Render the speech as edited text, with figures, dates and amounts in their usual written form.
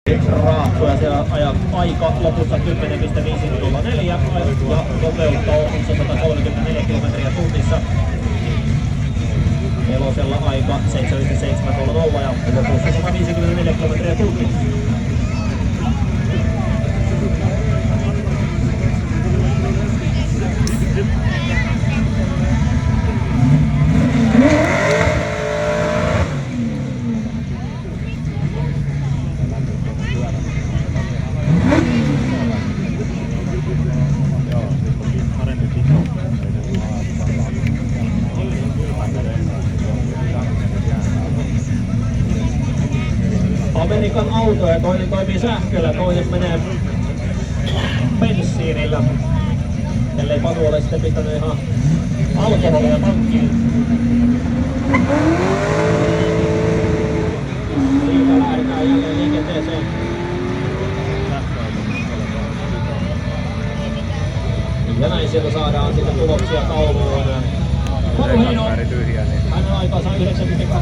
Raattu ja siellä aika lopussa 10.504 ja nopeutta on 134 kilometriä tunnissa. Elosella aika 7.700 ja lopussa 154 kilometriä tunnissa. Amerikan autoja, toinen toimii sähköllä, toinen menee bensiinillä. Ellei Panu ole sitten pitänyt ihan alkoholia tankkiin. Siitä lähdetään jälleen liikenteeseen. Ja näin sieltä saadaan sitten tuloksia tauluun. Panu Heino, hänen aikansa 9.8.